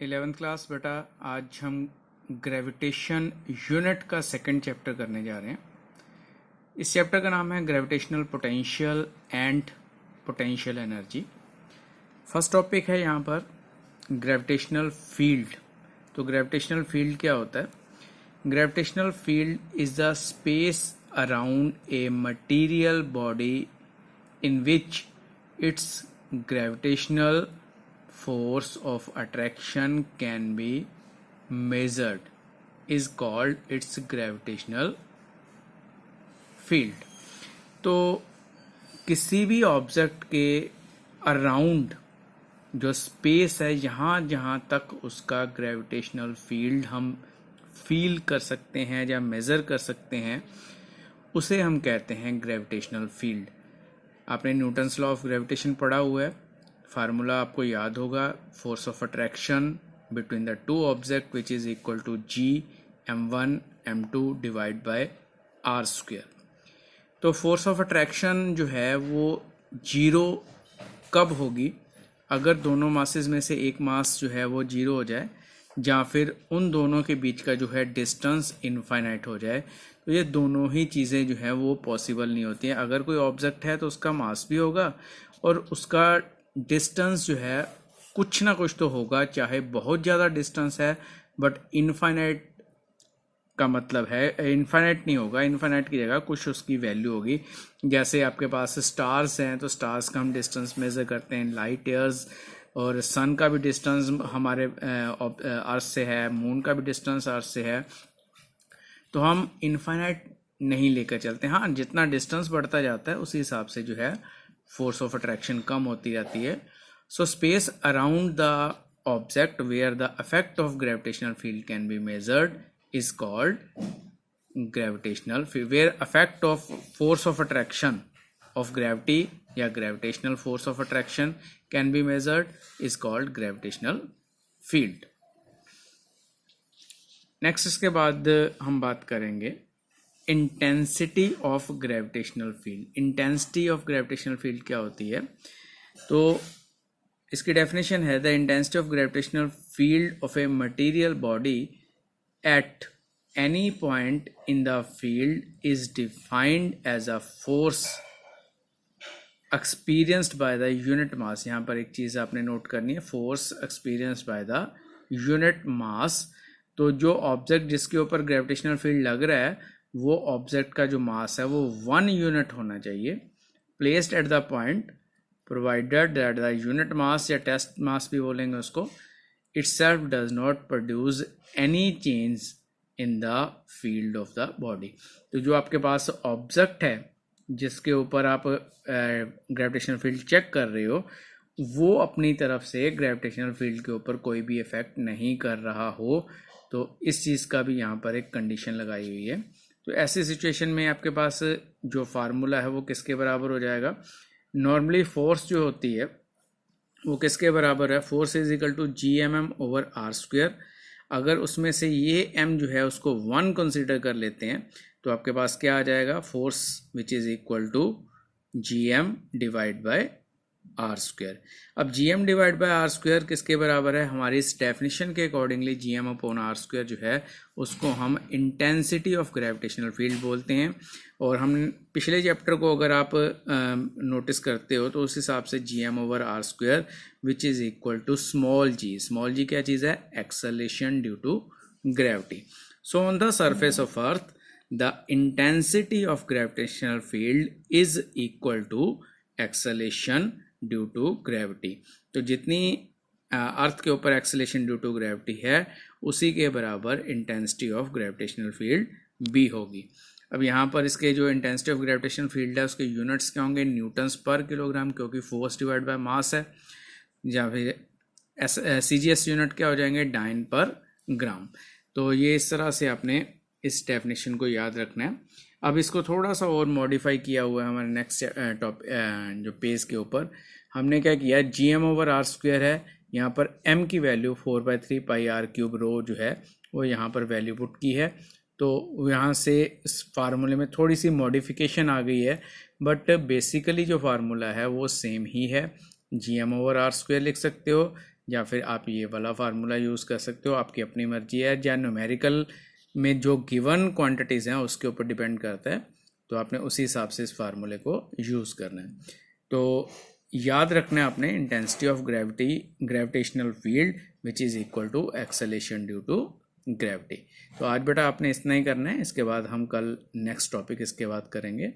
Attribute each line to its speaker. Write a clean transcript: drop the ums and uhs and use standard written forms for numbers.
Speaker 1: 11th class बेटा, आज हम ग्रेविटेशन यूनिट का सेकंड चैप्टर करने जा रहे हैं। इस चैप्टर का नाम है gravitational potential and potential energy. First topic है यहाँ पर ग्रेविटेशनल फील्ड। तो ग्रेविटेशनल फील्ड क्या होता है? Gravitational field is the space around a material body in which it's gravitational force of attraction can be measured is called its gravitational field। तो किसी भी ऑब्जेक्ट के अराउंड जो स्पेस है, जहाँ जहाँ तक उसका ग्रेविटेशनल फील्ड हम फील कर सकते हैं या मेज़र कर सकते हैं, उसे हम कहते हैं ग्रेविटेशनल फील्ड। आपने न्यूटन्स लॉ ऑफ ग्रेविटेशन पढ़ा हुआ है। फार्मूला आपको याद होगा, force of attraction between the two object which is equal to G m1 m2 divide bye are square. तो फोर्स ऑफ अट्रैक्शन जो है वो जीरो कब होगी? अगर दोनों मासेस में से एक मास जो है वो जीरो हो जाए, या फिर उन दोनों के बीच का जो है डिस्टेंस इनफाइनाइट हो जाए। तो ये दोनों ही चीज़ें जो हैं वो पॉसिबल नहीं होती हैं। अगर कोई ऑब्जेक्ट है तो उसका मास भी होगा और उसका डिस्टेंस जो है कुछ ना कुछ तो होगा, चाहे बहुत ज़्यादा डिस्टेंस है, बट इनफाइनाइट का मतलब है इनफाइनाइट नहीं होगा। इनफाइनाइट की जगह कुछ उसकी वैल्यू होगी। जैसे आपके पास स्टार्स हैं तो स्टार्स का हम डिस्टेंस मेज़र करते हैं लाइट ईयर्स, और सन का भी डिस्टेंस हमारे अर्थ से है, मून का भी डिस्टेंस अर्थ से है। तो हम इनफाइनाइट नहीं लेकर चलते। हाँ, जितना डिस्टेंस बढ़ता जाता है उसी हिसाब से जो है फोर्स ऑफ अट्रैक्शन कम होती जाती है। So space around the object where the effect of gravitational field can be measured is called gravitational field. Where effect of force of attraction of gravity या gravitational force of attraction can be measured is called gravitational field। Next इसके बाद हम बात करेंगे intensity of gravitational field. Intensity of gravitational field क्या होती है? तो इसकी डेफिनेशन है, the intensity of gravitational field of a material body at any point in the field is defined as a force experienced by the unit mass. यहाँ पर एक चीज़ आपने नोट करनी है, force experienced by the unit mass. तो जो object जिसके ऊपर ग्रेविटेशनल फील्ड लग रहा है, वो ऑब्जेक्ट का जो मास है वो 1 यूनिट होना चाहिए, placed at the point provided that the unit मास या टेस्ट मास भी बोलेंगे उसको, itself does not produce any change in the field of the body. तो जो आपके पास ऑब्जेक्ट है जिसके ऊपर आप ग्रेविटेशनल फील्ड चेक कर रहे हो, वो अपनी तरफ से ग्रेविटेशनल फील्ड के ऊपर कोई भी इफेक्ट नहीं कर रहा हो, तो इस चीज़ का भी यहाँ पर एक कंडीशन लगाई हुई है। तो ऐसी सिचुएशन में आपके पास जो फार्मूला है वो किसके बराबर हो जाएगा? नॉर्मली फोर्स जो होती है वो किसके बराबर है? Force is equal to G M M over R square. अगर उसमें से ये m जो है उसको 1 कंसिडर कर लेते हैं तो आपके पास क्या आ जाएगा? Force which is equal to G M divide by are square. अब जी एम डिवाइड बाय आर स्क्वेयर किसके बराबर है? हमारी इस डेफिनेशन के accordingly G M upon R square जो है उसको हम इंटेंसिटी ऑफ ग्रेविटेशनल फील्ड बोलते हैं। और हम पिछले चैप्टर को अगर आप नोटिस करते हो तो उस हिसाब से G M over R square which is equal to small g. Small g क्या चीज़ है? Acceleration due to gravity. So on the surface of earth the intensity of gravitational field is equal to acceleration due to gravity। तो जितनी अर्थ के ऊपर acceleration due to gravity है उसी के बराबर इंटेंसिटी ऑफ ग्रेविटेशनल फील्ड भी होगी। अब यहाँ पर इसके जो इंटेंसिटी ऑफ ग्रेविटेशनल फील्ड है उसके यूनिट्स क्या होंगे? न्यूटन्स पर किलोग्राम, क्योंकि फोर्स डिवाइड बाय मास है। या फिर CGS यूनिट क्या हो जाएंगे? डाइन पर ग्राम। तो ये इस तरह से आपने इस डेफिनेशन को याद रखना है। अब इसको थोड़ा सा और मॉडिफाई किया हुआ है हमारे नेक्स्ट जो पेज के ऊपर। हमने क्या किया? G M over R square है, यहाँ पर m की value 4/3 pi R cube rho जो है वो यहाँ पर वैल्यू पुट की है। तो यहाँ से इस फार्मूले में थोड़ी सी मॉडिफिकेशन आ गई है, बट बेसिकली जो फार्मूला है वो सेम ही है। G M over R square लिख सकते हो या फिर आप ये वाला फार्मूला यूज़ कर सकते हो, आपकी अपनी मर्जी है। या न्यूमेरिकल में जो गिवन क्वांटिटीज़ हैं उसके ऊपर डिपेंड करता है, तो आपने उसी हिसाब से इस फार्मूले को यूज़ करना है। तो याद रखना है आपने, intensity of gravitational field which is equal to acceleration due to gravity. तो आज बेटा आपने इतना ही करना है, इसके बाद हम कल नेक्स्ट टॉपिक इसके बाद करेंगे।